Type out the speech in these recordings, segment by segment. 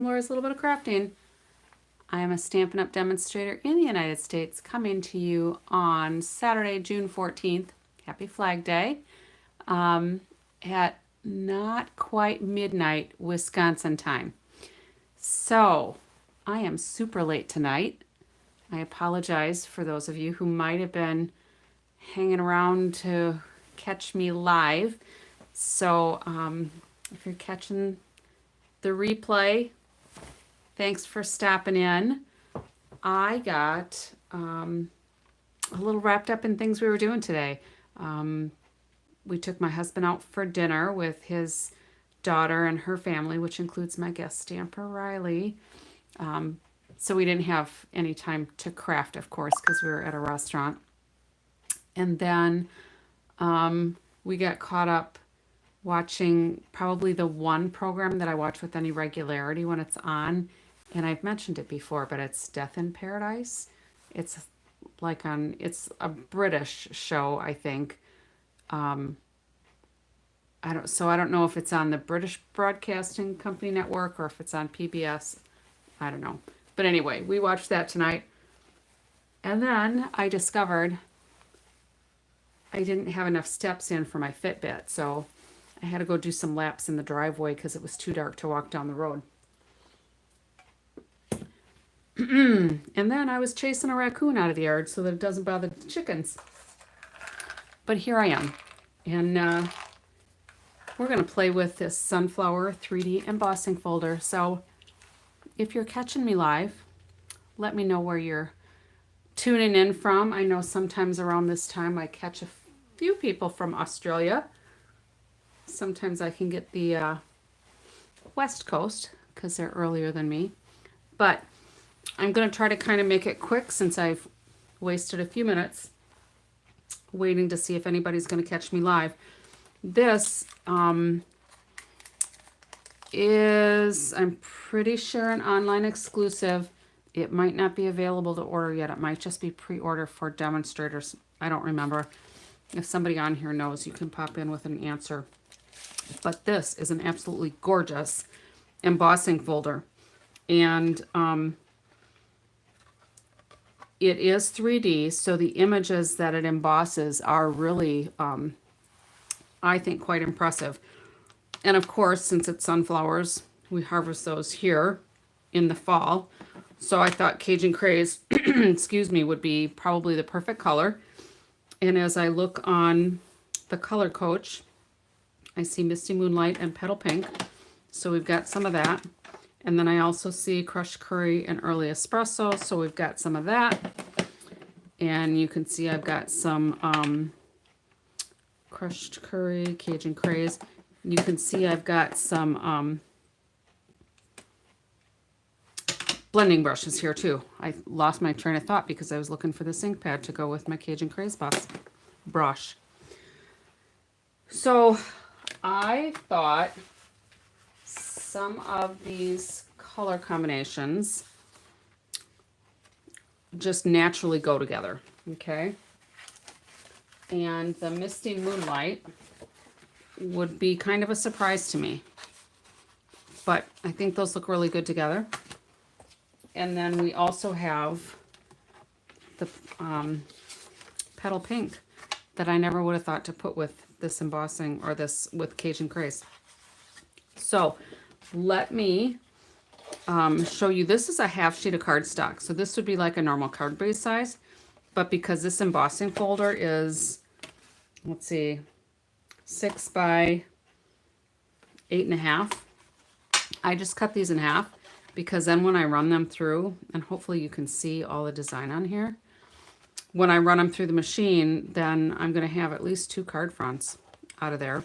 Laura's Little Bit of Crafting. I am a Stampin' Up! Demonstrator in the United States, coming to you on Saturday, June 14th. Happy Flag Day. At not quite midnight Wisconsin time. So I am super late tonight. I apologize for those of you who might have been hanging around to catch me live. So if you're catching the replay, thanks for stopping in. I got a little wrapped up in things we were doing today. We took my husband out for dinner with his daughter and her family, which includes my guest stamper, Riley. So we didn't have any time to craft, of course, because we were at a restaurant. And then we got caught up watching probably the one program that I watch with any regularity when it's on. And I've mentioned it before, but it's Death in Paradise. It's it's a British show, I think. I don't know if it's on the British Broadcasting Company network or if it's on PBS. I don't know. But anyway, we watched that tonight. And then I discovered I didn't have enough steps in for my Fitbit, so I had to go do some laps in the driveway because it was too dark to walk down the road. And then I was chasing a raccoon out of the yard so that it doesn't bother the chickens. But here I am. And we're going to play with this Sunflower 3D embossing folder. So if you're catching me live, let me know where you're tuning in from. I know sometimes around this time I catch a few people from Australia. Sometimes I can get the West Coast because they're earlier than me. But I'm going to try to kind of make it quick since I've wasted a few minutes waiting to see if anybody's going to catch me live. This is, I'm pretty sure, an online exclusive. It might not be available to order yet. It might just be pre-order for demonstrators. I don't remember. If somebody on here knows, you can pop in with an answer. But this is an absolutely gorgeous embossing folder. And it is 3D, so the images that it embosses are really, I think, quite impressive. And of course, since it's sunflowers, we harvest those here in the fall. So I thought Cajun Craze, excuse me, would be probably the perfect color. And as I look on the color coach, I see Misty Moonlight and Petal Pink. So we've got some of that. And then I also see Crushed Curry and Early Espresso. So we've got some of that. And you can see I've got some Crushed Curry, Cajun Craze. You can see I've got some blending brushes here too. I lost my train of thought because I was looking for this ink pad to go with my Cajun Craze brush. So I thought some of these color combinations just naturally go together, okay? And the Misty Moonlight would be kind of a surprise to me. But I think those look really good together. And then we also have the Petal Pink that I never would have thought to put with this embossing or this with Cajun Craze. So let me show you. This is a half sheet of cardstock. So this would be like a normal card base size. But because this embossing folder is, let's see, 6 by 8.5, I just cut these in half because then when I run them through, and hopefully you can see all the design on here, when I run them through the machine, then I'm going to have at least 2 card fronts out of there.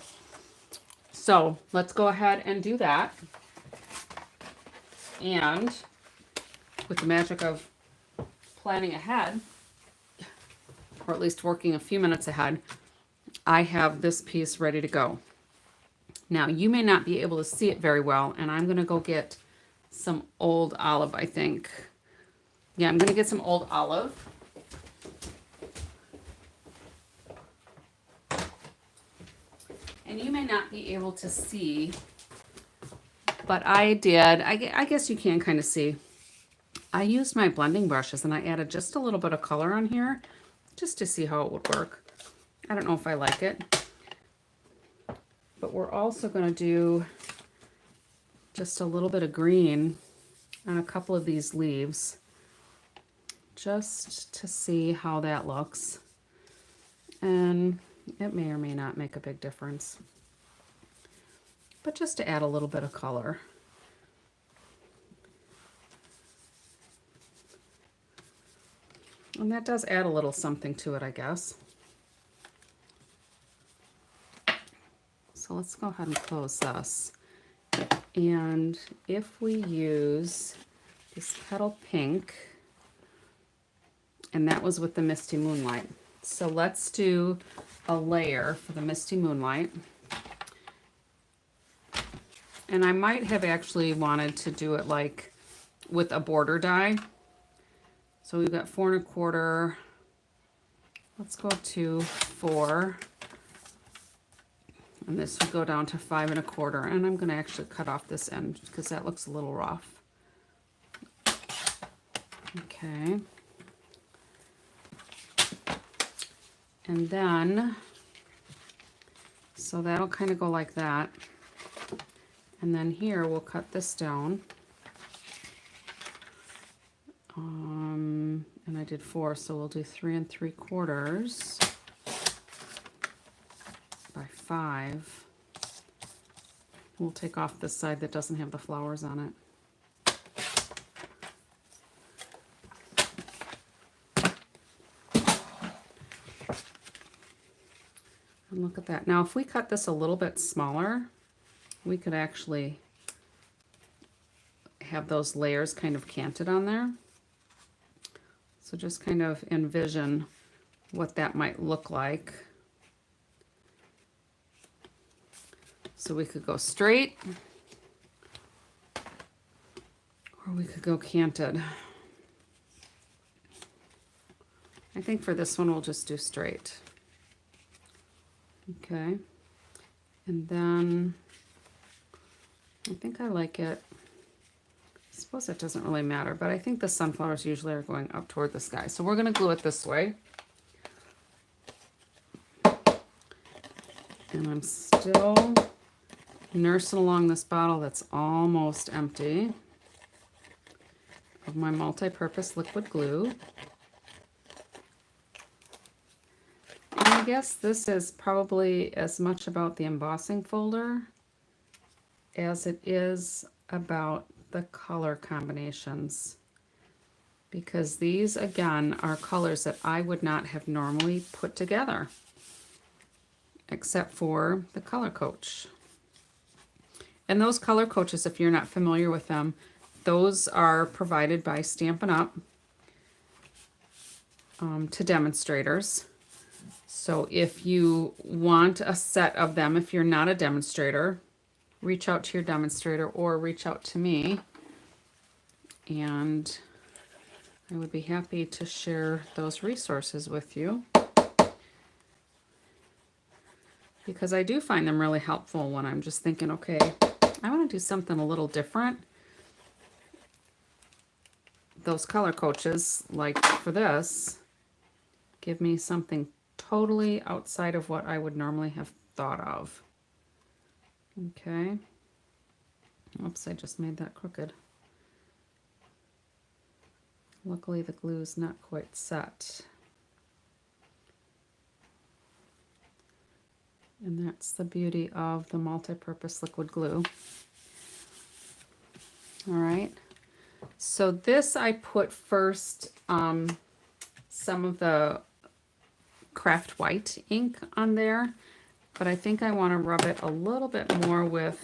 So let's go ahead and do that. And with the magic of planning ahead, or at least working a few minutes ahead, I have this piece ready to go. Now, you may not be able to see it very well, and I'm going to go get some old olive, I think. Yeah, I'm going to get some old olive. And you may not be able to see But I did, I guess you can kind of see. I used my blending brushes and I added just a little bit of color on here just to see how it would work. I don't know if I like it. But we're also going to do just a little bit of green on a couple of these leaves just to see how that looks. And it may or may not make a big difference. But just to add a little bit of color. And that does add a little something to it, I guess. So let's go ahead and close this. And if we use this petal pink, and that was with the Misty Moonlight. So let's do a layer for the Misty Moonlight. And I might have actually wanted to do it like with a border die. So we've got 4 1/4. Let's go to 4. And this would go down to 5 1/4. And I'm going to actually cut off this end because that looks a little rough. Okay. And then, so that'll kind of go like that. And then here we'll cut this down. And I did 4, so we'll do 3 3/4 by 5. We'll take off this side that doesn't have the flowers on it. And look at that. Now if we cut this a little bit smaller, we could actually have those layers kind of canted on there. So just kind of envision what that might look like. So we could go straight, or we could go canted. I think for this one we'll just do straight. Okay, and then I think I like it. I suppose that doesn't really matter, but I think the sunflowers usually are going up toward the sky. So we're going to glue it this way. And I'm still nursing along this bottle that's almost empty of my multi-purpose liquid glue. And I guess this is probably as much about the embossing folder as it is about the color combinations, because these again are colors that I would not have normally put together except for the color coach. And those color coaches, if you're not familiar with them, those are provided by Stampin' Up! To demonstrators. So if you want a set of them, if you're not a demonstrator, reach out to your demonstrator or reach out to me, and I would be happy to share those resources with you, because I do find them really helpful when I'm just thinking, okay, I want to do something a little different. Those color coaches, like for this, give me something totally outside of what I would normally have thought of. Okay. Oops, I just made that crooked. Luckily the glue's not quite set. And that's the beauty of the multi-purpose liquid glue. All right. So this I put first some of the Craft White ink on there, but I think I want to rub it a little bit more with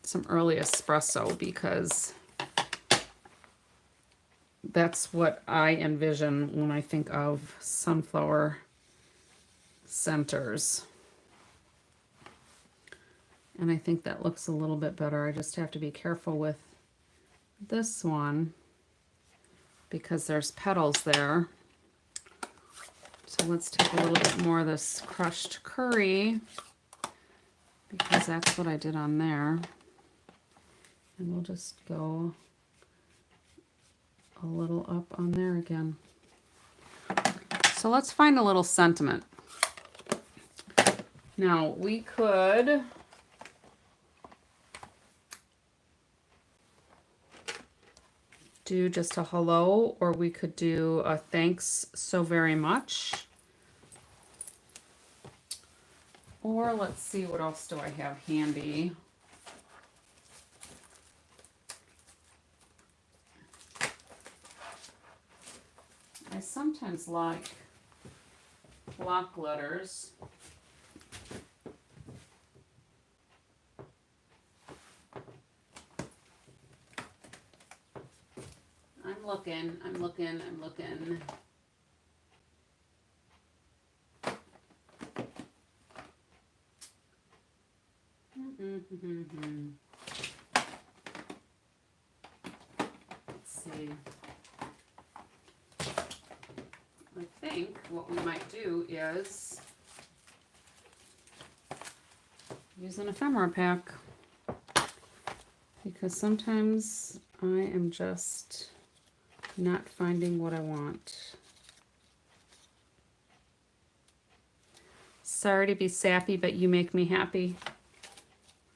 some early espresso, because that's what I envision when I think of sunflower centers. And I think that looks a little bit better. I just have to be careful with this one because there's petals there. So let's take a little bit more of this crushed curry, because that's what I did on there. And we'll just go a little up on there again. So let's find a little sentiment. Now we could do just a hello, or we could do a thanks so very much. Or let's see, what else do I have handy? I sometimes like block letters. I'm looking. Let's see. I think what we might do is use an ephemera pack, because sometimes I am just not finding what I want. Sorry to be sappy, but you make me happy.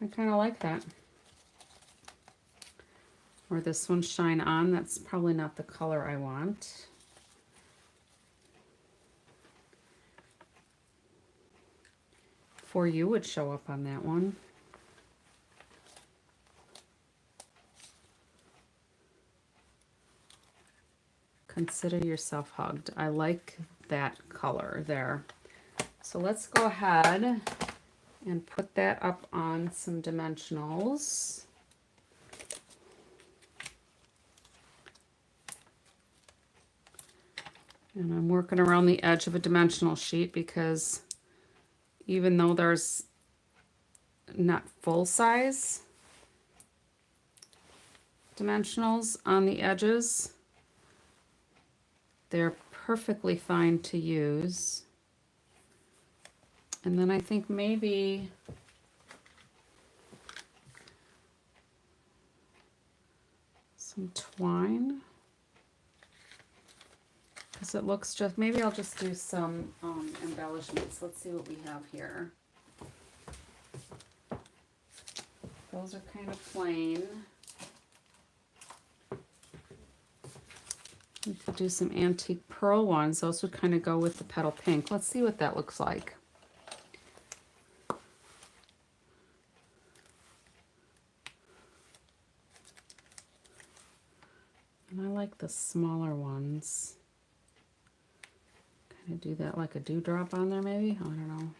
I kind of like that. Or this one, Shine On. That's probably not the color I want. For You would show up on that one. Consider Yourself Hugged. I like that color there. So let's go ahead and put that up on some dimensionals. And I'm working around the edge of a dimensional sheet, because even though there's not full size dimensionals on the edges, they're perfectly fine to use. And then I think maybe some twine, because it looks just, maybe I'll just do some embellishments. Let's see what we have here. Those are kind of plain. We could do some antique pearl ones. Those would kind of go with the petal pink. Let's see what that looks like. And I like the smaller ones. Kind of do that like a dewdrop on there maybe. I don't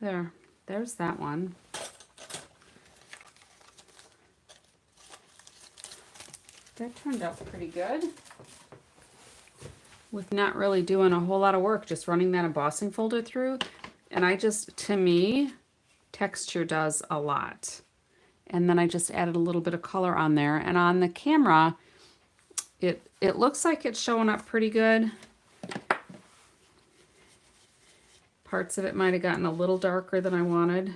know. There's that one. That turned out pretty good. With not really doing a whole lot of work, just running that embossing folder through. And I just, to me, texture does a lot. And then I just added a little bit of color on there. And on the camera, it looks like it's showing up pretty good. Parts of it might have gotten a little darker than I wanted.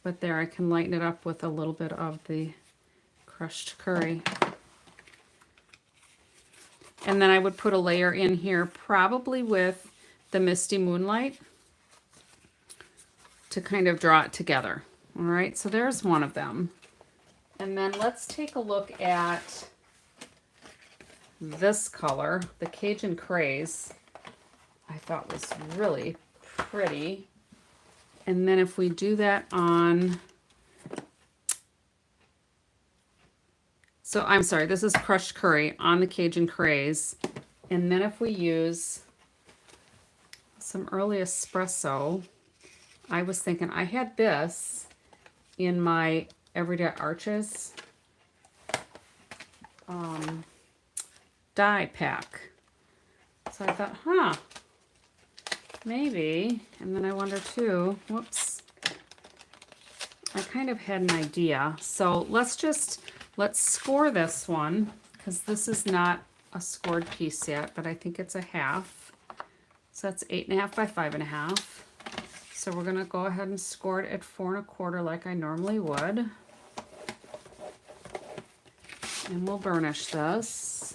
But there, I can lighten it up with a little bit of the crushed curry. And then I would put a layer in here, probably with the Misty Moonlight, to kind of draw it together. All right, so there's one of them. And then let's take a look at this color, the Cajun Craze. I thought was really pretty. And then if we do that on, so I'm sorry, this is crushed curry on the Cajun Craze. And then if we use some early espresso, I was thinking I had this in my Everyday Arches die pack. So I thought, maybe. And then I wonder too, whoops, I kind of had an idea. So let's score this one, because this is not a scored piece yet, but I think it's a half. So that's 8.5 by 5.5. So we're gonna go ahead and score it at 4 1/4 like I normally would. And we'll burnish this.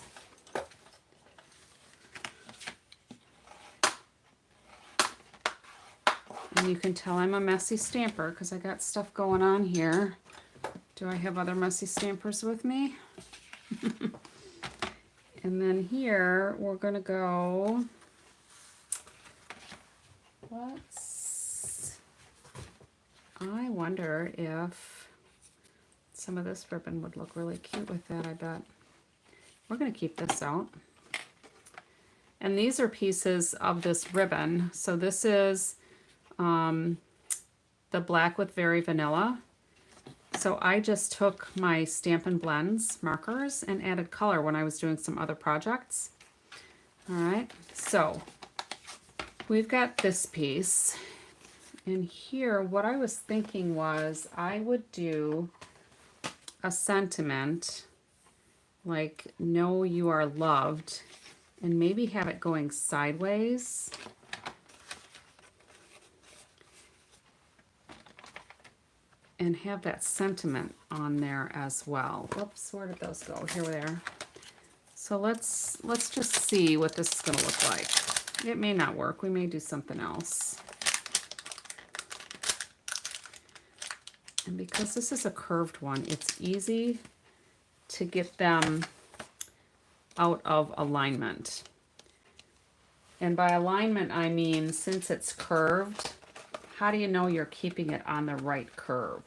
And you can tell I'm a messy stamper because I got stuff going on here. Do I have other messy stampers with me? And then here we're going to go, I wonder if some of this ribbon would look really cute with that, I bet. We're going to keep this out. And these are pieces of this ribbon. So this is the Black with Very Vanilla. So I just took my Stampin' Blends markers and added color when I was doing some other projects. All right, so we've got this piece. And here, what I was thinking was I would do a sentiment like, know you are loved, and maybe have it going sideways. And have that sentiment on there as well. Whoops, where did those go? Here they are. So let's just see what this is going to look like. It may not work. We may do something else. And because this is a curved one, it's easy to get them out of alignment. And by alignment, I mean, since it's curved, how do you know you're keeping it on the right curve?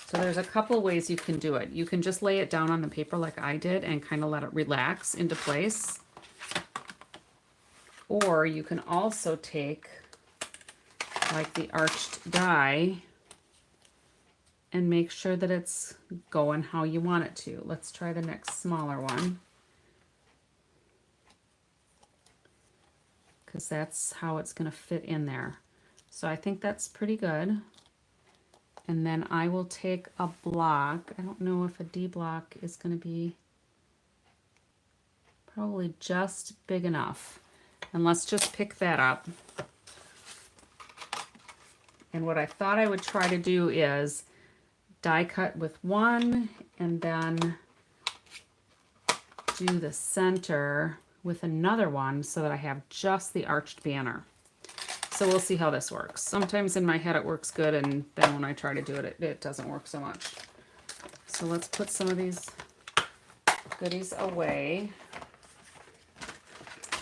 So there's a couple ways you can do it. You can just lay it down on the paper like I did and kind of let it relax into place. Or you can also take like the arched die and make sure that it's going how you want it to. Let's try the next smaller one, because that's how it's going to fit in there. So I think that's pretty good. And then I will take a block. I don't know if a D block is going to be probably just big enough. And let's just pick that up. And what I thought I would try to do is die cut with one and then do the center with another one so that I have just the arched banner. So we'll see how this works. Sometimes in my head it works good, and then when I try to do it, it doesn't work so much. So let's put some of these goodies away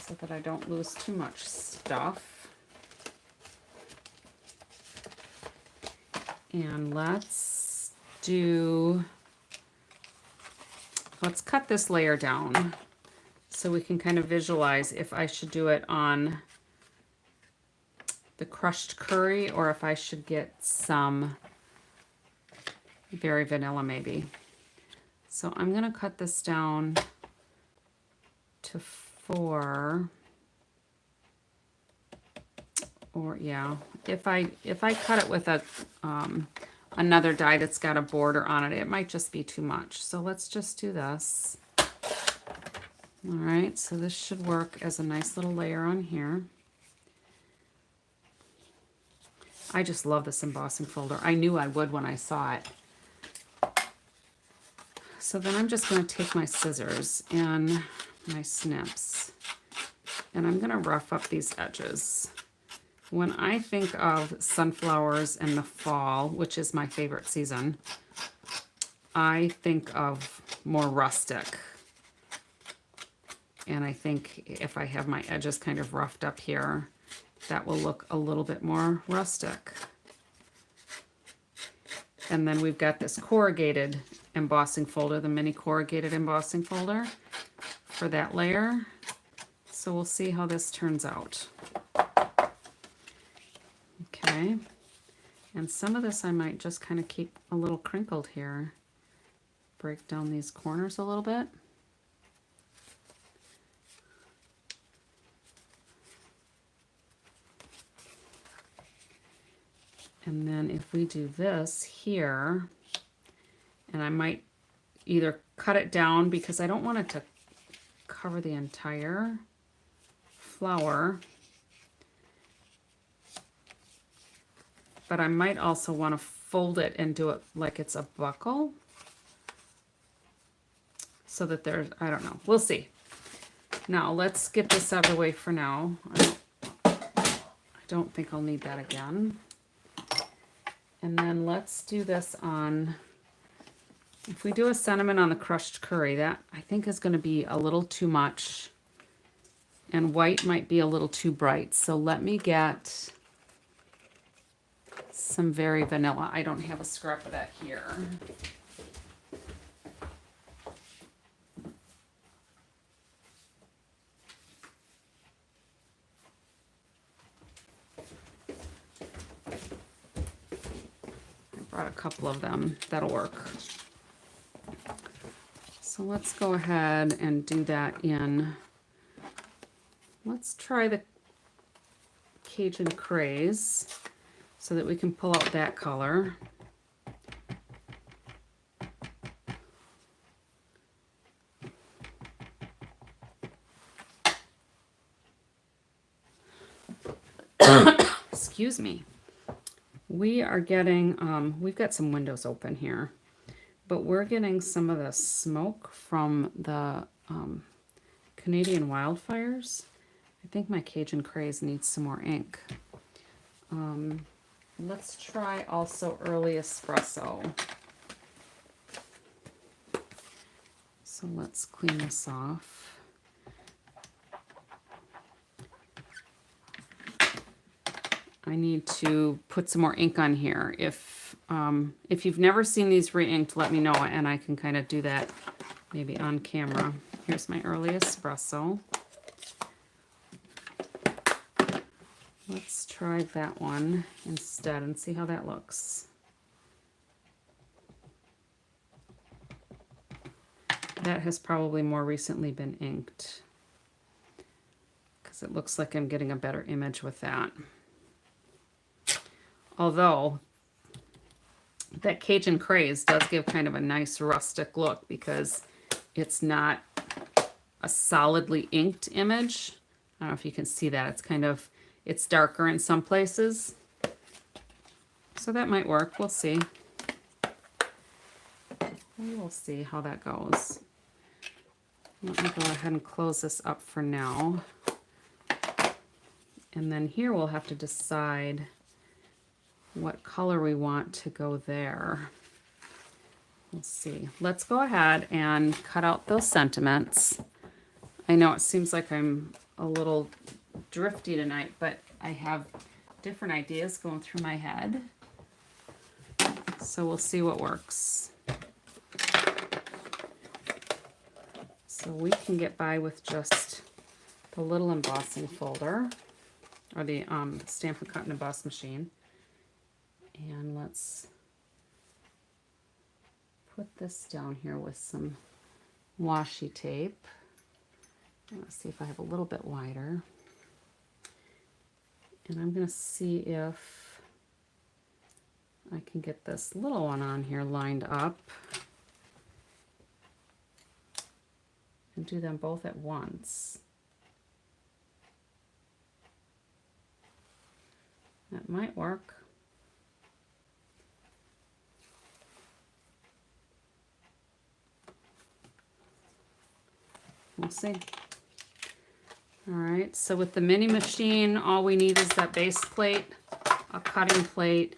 so that I don't lose too much stuff. And let's cut this layer down so we can kind of visualize if I should do it on the crushed curry or if I should get some Very Vanilla maybe. So I'm going to cut this down to 4, or yeah, if I cut it with a another die that's got a border on it, it might just be too much. So let's just do this. All right, so this should work as a nice little layer on here. I just love this embossing folder. I knew I would when I saw it. So then I'm just going to take my scissors and my snips, and I'm going to rough up these edges. When I think of sunflowers and the fall, which is my favorite season, I think of more rustic. And I think if I have my edges kind of roughed up here, that will look a little bit more rustic. And then we've got this corrugated embossing folder, the mini corrugated embossing folder for that layer. So we'll see how this turns out. Okay. And some of this I might just kind of keep a little crinkled here. Break down these corners a little bit. And then if we do this here, and I might either cut it down because I don't want it to cover the entire flower, but I might also want to fold it and do it like it's a buckle. so that there's, I don't know, we'll see. Now let's get this out of the way for now. I don't think I'll need that again. And then let's do this on, if we do a sentiment on the crushed curry, that I think is going to be a little too much. And white might be a little too bright. So let me get some very vanilla. I don't have a scrap of that here. Brought a couple of them. That'll work. So let's go ahead and do that in, let's try the Cajun Craze so that we can pull out that color. Excuse me. We are getting, we've got some windows open here, but we're getting some of the smoke from the Canadian wildfires. I think my Cajun Craze needs some more ink. Let's try also early espresso. So let's clean this off. I need to put some more ink on here. If you've never seen these re-inked, let me know, and I can kind of do that maybe on camera. Here's my early espresso. Let's try that one instead and see how that looks. That has probably more recently been inked because it looks like I'm getting a better image with that. Although that Cajun Craze does give kind of a nice rustic look because it's not a solidly inked image. I don't know if you can see that. It's kind of, it's darker in some places. So that might work. We'll see. We will see how that goes. Let me go ahead and close this up for now. And then here we'll have to decide what color we want to go there. We'll see. Let's go ahead and cut out those sentiments. I know it seems like I'm a little drifty tonight, but I have different ideas going through my head. So we'll see what works. So we can get by with just the little embossing folder, or the Stampin' Cut and Emboss machine. And let's put this down here with some washi tape. Let's see if I have a little bit wider. And I'm going to see if I can get this little one on here lined up and do them both at once. That might work. We'll see. All right, so with the mini machine, all we need is that base plate, a cutting plate.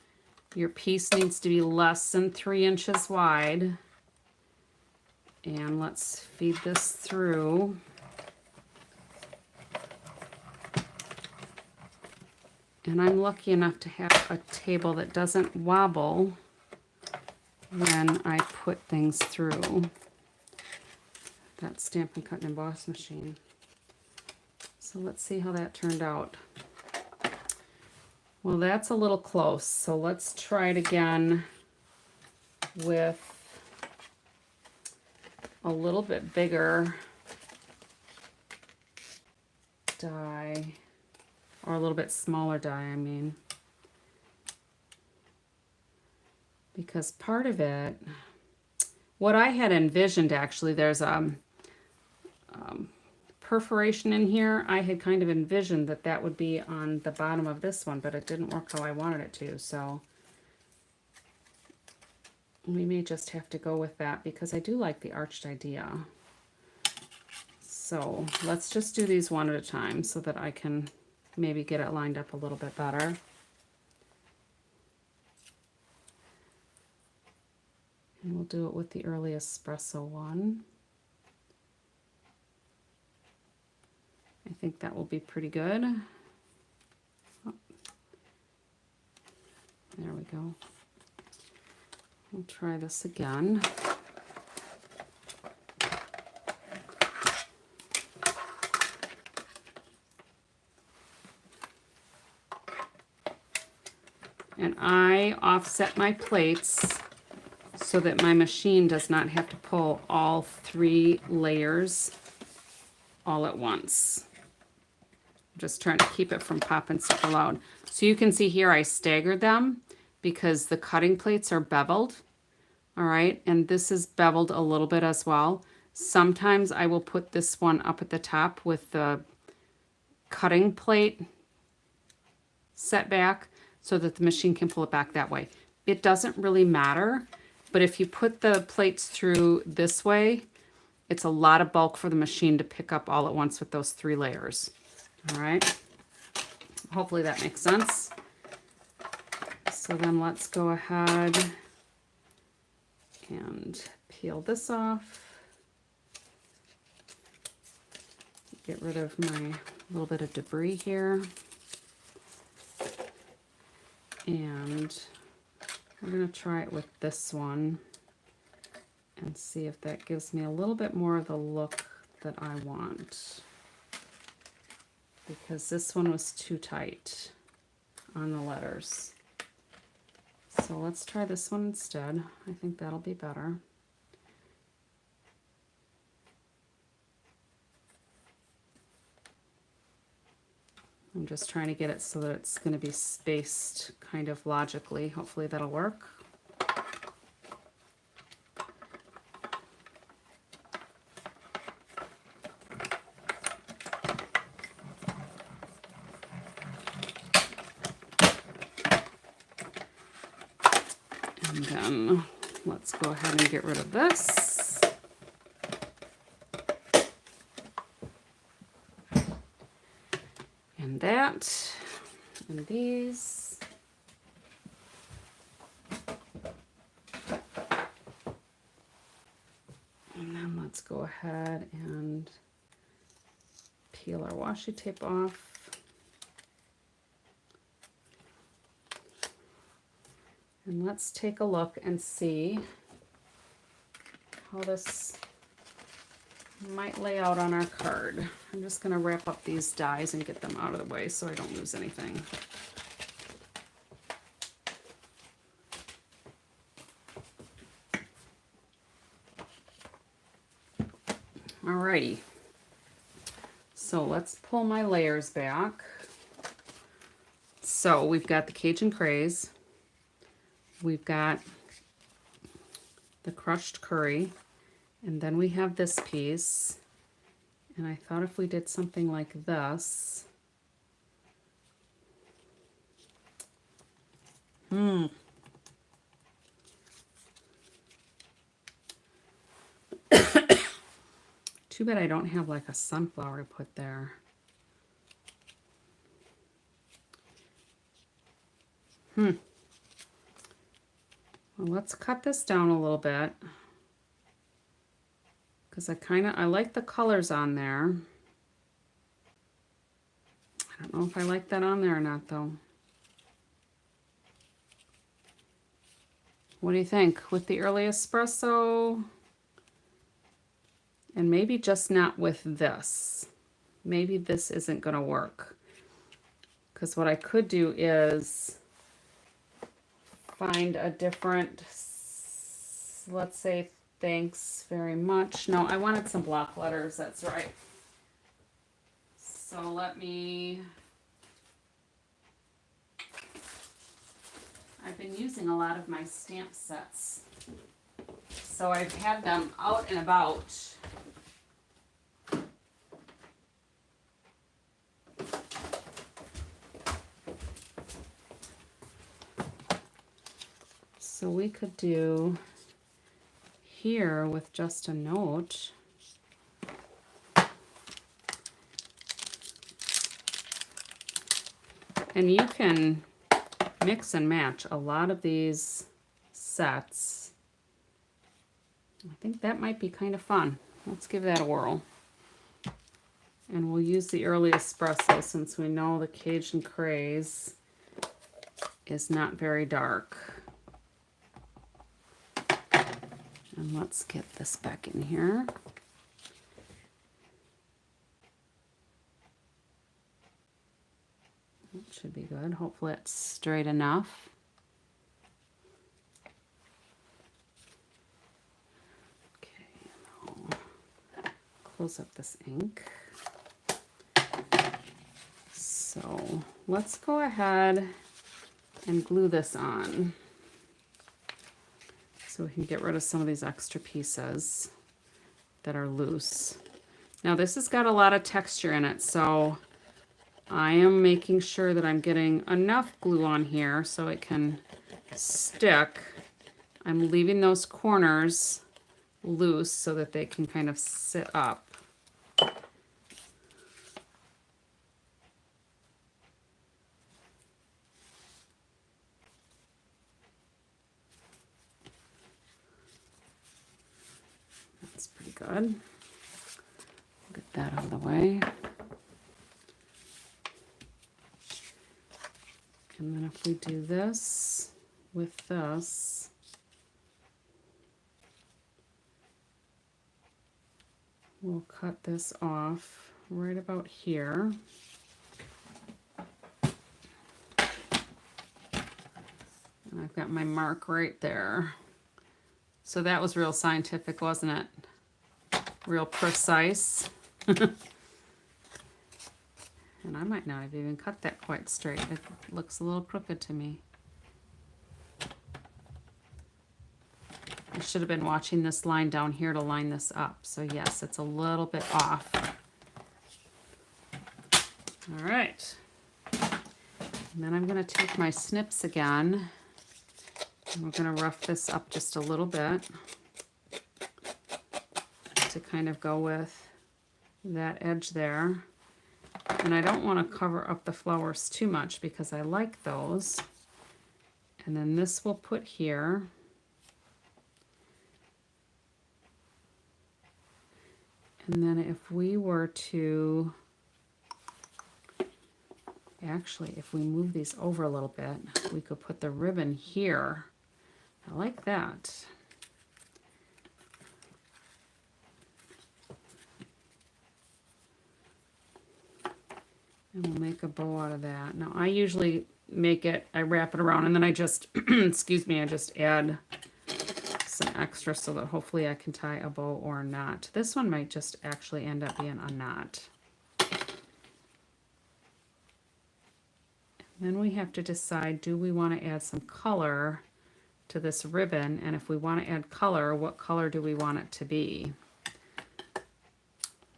Your piece needs to be less than 3 inches wide. And let's feed this through. And I'm lucky enough to have a table that doesn't wobble when I put things through that Stampin' Cut and Emboss machine. So let's see how that turned out. Well, that's a little close, so let's try it again with a little bit bigger die, or a little bit smaller die, I mean. Because part of it, what I had envisioned actually, there's a perforation in here. I had kind of envisioned that that would be on the bottom of this one, but it didn't work how I wanted it to, so we may just have to go with that because I do like the arched idea. So let's just do these one at a time so that I can maybe get it lined up a little bit better. And we'll do it with the early espresso one. I think that will be pretty good. Oh, there we go. We'll try this again. And I offset my plates so that my machine does not have to pull all 3 layers all at once. I'm just trying to keep it from popping super loud. So you can see here I staggered them because the cutting plates are beveled. All right, and this is beveled a little bit as well. Sometimes I will put this one up at the top with the cutting plate set back so that the machine can pull it back that way. It doesn't really matter, but if you put the plates through this way, it's a lot of bulk for the machine to pick up all at once with those 3 layers. All right, hopefully that makes sense. So then let's go ahead and peel this off. Get rid of my little bit of debris here. And we're going to try it with this one and see if that gives me a little bit more of the look that I want. Because this one was too tight on the letters. So let's try this one instead. I think that'll be better. I'm just trying to get it so that it's going to be spaced kind of logically. Hopefully that'll work. And then let's go ahead and get rid of this. And that, and these. And then let's go ahead and peel our washi tape off. And let's take a look and see how this might lay out on our card. I'm just going to wrap up these dies and get them out of the way so I don't lose anything. Alrighty, so let's pull my layers back. So we've got the Cajun Craze, we've got the crushed curry, and then we have this piece. And I thought if we did something like this. Too bad I don't have like a sunflower to put there. Well, let's cut this down a little bit. Because I like the colors on there. I don't know if I like that on there or not though. What do you think? With the early espresso? And maybe just not with this. Maybe this isn't going to work. Because what I could do is find a different, let's say, thanks very much. No, I wanted some block letters, that's right. So let me, I've been using a lot of my stamp sets. So I've had them out and about. So we could do here with just a note. And you can mix and match a lot of these sets. I think that might be kind of fun. Let's give that a whirl. And we'll use the early espresso since we know the Cajun Craze is not very dark. And let's get this back in here. That should be good. Hopefully it's straight enough. Okay, I'll close up this ink. So let's go ahead and glue this on so we can get rid of some of these extra pieces that are loose. Now this has got a lot of texture in it, so I am making sure that I'm getting enough glue on here so it can stick. I'm leaving those corners loose so that they can kind of sit up. That's pretty good. Get that out of the way. And then if we do this with this, we'll cut this off right about here. And I've got my mark right there. So that was real scientific, wasn't it? Real precise. And I might not have even cut that quite straight. It looks a little crooked to me. I should have been watching this line down here to line this up. So yes, it's a little bit off. All right. And then I'm going to take my snips again. And we're going to rough this up just a little bit to kind of go with that edge there. And I don't want to cover up the flowers too much because I like those. And then this we'll put here. And then if we were to, actually, if we move these over a little bit, we could put the ribbon here. I like that. And we'll make a bow out of that. Now I usually make it, I wrap it around and then I just, excuse me, I just add some extra so that hopefully I can tie a bow or a knot. This one might just actually end up being a knot. And then we have to decide, do we want to add some color to this ribbon? And if we want to add color, what color do we want it to be?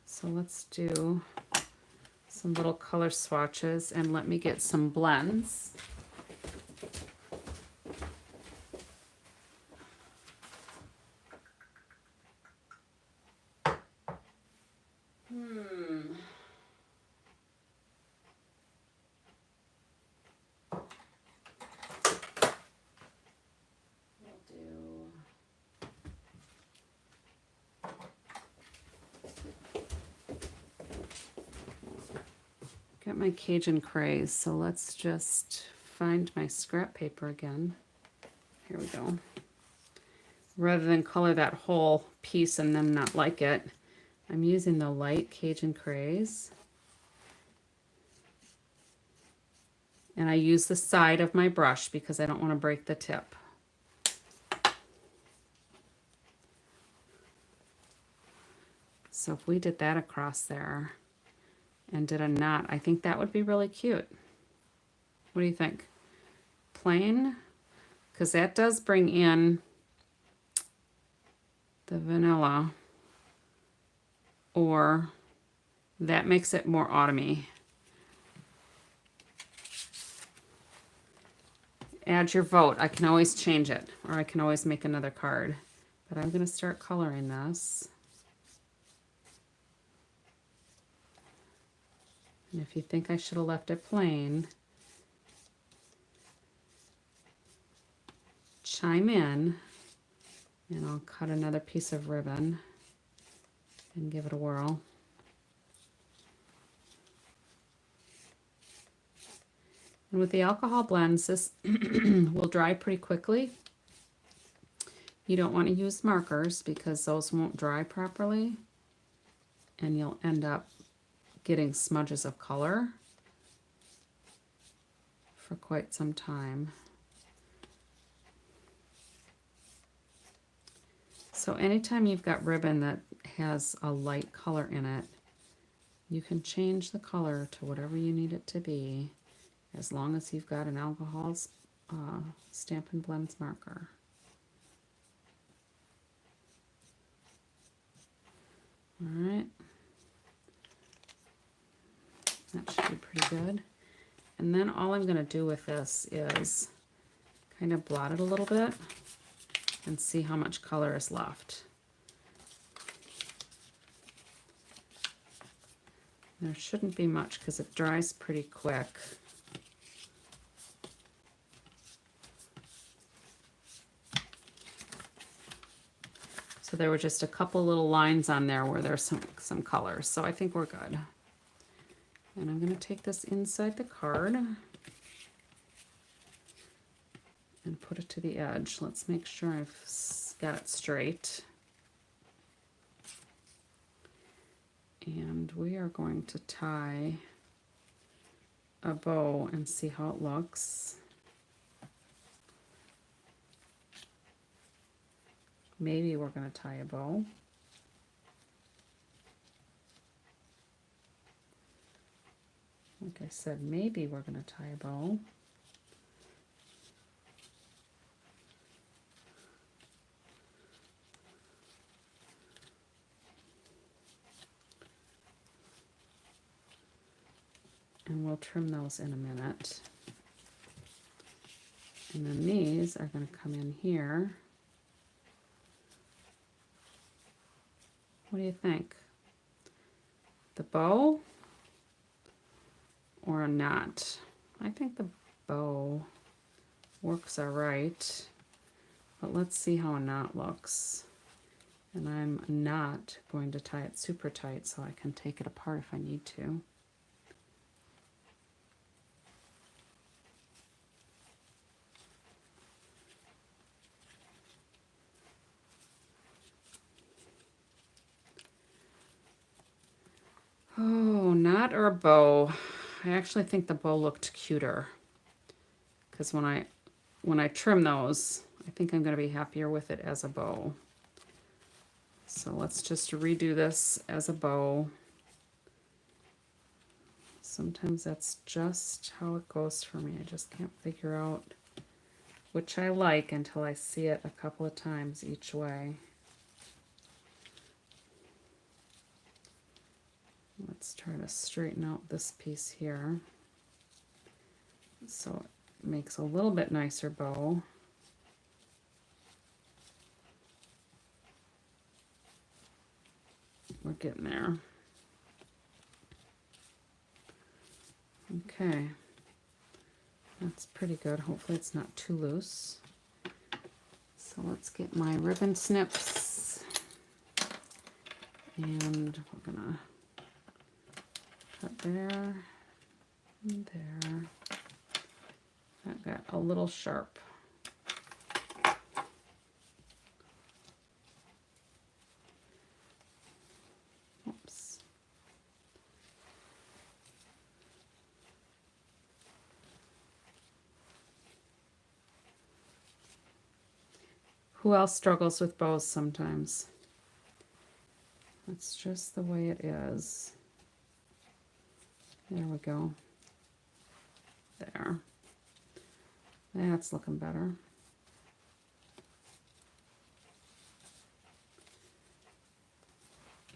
So let's do some little color swatches and let me get some blends. Got my Cajun Craze, so let's just find my scrap paper again. Here we go. Rather than color that whole piece and then not like it, I'm using the light Cajun Craze. And I use the side of my brush because I don't want to break the tip. So if we did that across there and did a knot, I think that would be really cute. What do you think? Plain? Because that does bring in the vanilla, or that makes it more autumny. Add your vote. I can always change it, or I can always make another card. But I'm going to start coloring this. And if you think I should have left it plain, chime in, and I'll cut another piece of ribbon and give it a whirl. And with the alcohol blends, this will dry pretty quickly. You don't want to use markers because those won't dry properly, and you'll end up getting smudges of color for quite some time. So anytime you've got ribbon that has a light color in it, you can change the color to whatever you need it to be, as long as you've got an alcohol Stampin' Blends marker. All right, that should be pretty good. And then all I'm going to do with this is kind of blot it a little bit and see how much color is left. There shouldn't be much because it dries pretty quick. So there were just a couple little lines on there where there's some colors. So I think we're good. And I'm going to take this inside the card and put it to the edge. Let's make sure I've got it straight. And we are going to tie a bow and see how it looks. Maybe we're going to tie a bow. Like I said, maybe we're going to tie a bow. And we'll trim those in a minute. And then these are going to come in here. What do you think? The bow or a knot? I think the bow works all right, but let's see how a knot looks. And I'm not going to tie it super tight so I can take it apart if I need to. Oh, knot or a bow. I actually think the bow looked cuter because when I trim those, I think I'm going to be happier with it as a bow. So let's just redo this as a bow. Sometimes that's just how it goes for me. I just can't figure out which I like until I see it a couple of times each way. Let's try to straighten out this piece here so it makes a little bit nicer bow. We're getting there. Okay, that's pretty good. Hopefully it's not too loose. So let's get my ribbon snips, and we're gonna cut there and there. That got a little sharp. Oops. Who else struggles with bows sometimes? That's just the way it is. There we go. There. That's looking better.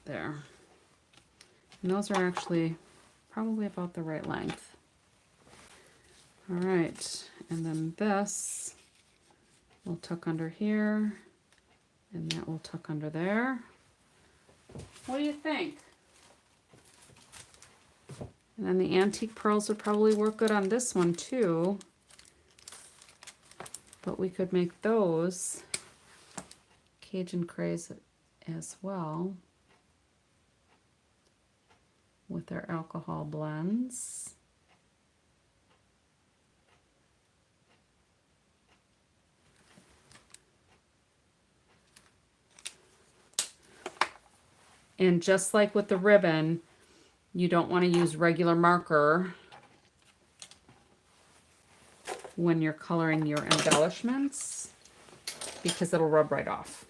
There. And those are actually probably about the right length. All right, and then this will tuck under here, and that will tuck under there. What do you think? And then the antique pearls would probably work good on this one too. But we could make those Cajun craze as well with our alcohol blends. And just like with the ribbon, you don't want to use regular marker when you're coloring your embellishments because it'll rub right off.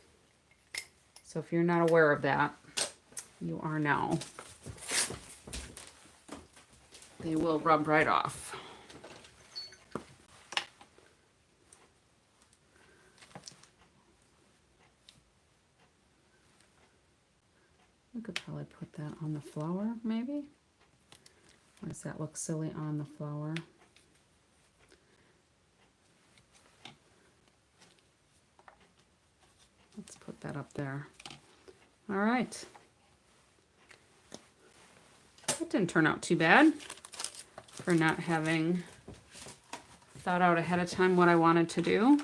So if you're not aware of that, you are now. They will rub right off. I could probably put that on the flower, maybe. Or does that look silly on the flower? Let's put that up there. All right. That didn't turn out too bad for not having thought out ahead of time what I wanted to do.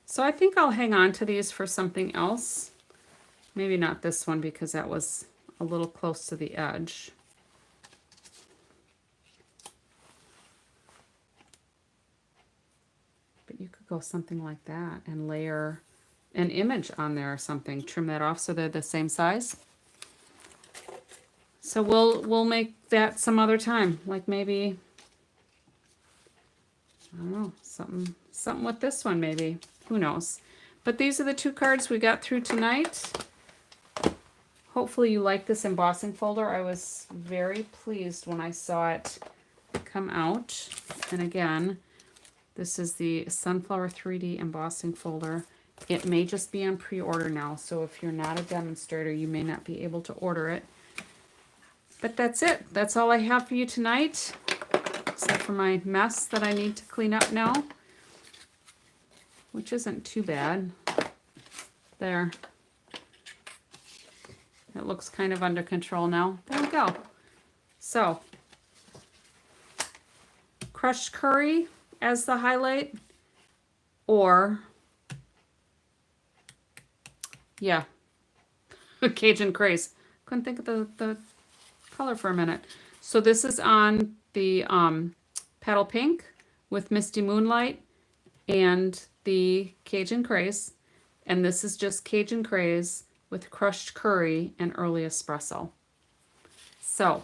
So I think I'll hang on to these for something else. Maybe not this one because that was a little close to the edge. But you could go something like that and layer an image on there or something. Trim that off so they're the same size. So we'll make that some other time. Like maybe, I don't know, something with this one maybe. Who knows? But these are the 2 cards we got through tonight. Hopefully you like this embossing folder. I was very pleased when I saw it come out. And again, this is the Sunflower 3D embossing folder. It may just be on pre-order now, so if you're not a demonstrator, you may not be able to order it. But that's it. That's all I have for you tonight, except for my mess that I need to clean up now, which isn't too bad. There. It looks kind of under control now. There we go. So, crushed curry as the highlight, or, yeah, Cajun craze. Couldn't think of the color for a minute. So this is on the Petal Pink with Misty Moonlight and the Cajun craze. And this is just Cajun craze with crushed curry and early espresso. So,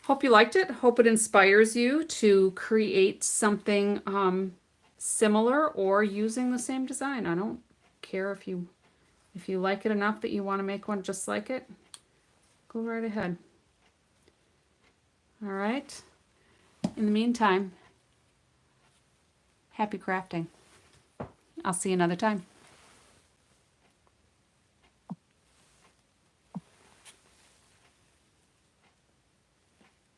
hope you liked it. Hope it inspires you to create something similar or using the same design. I don't care if you like it enough that you want to make one just like it. Go right ahead. All right. In the meantime, happy crafting. I'll see you another time.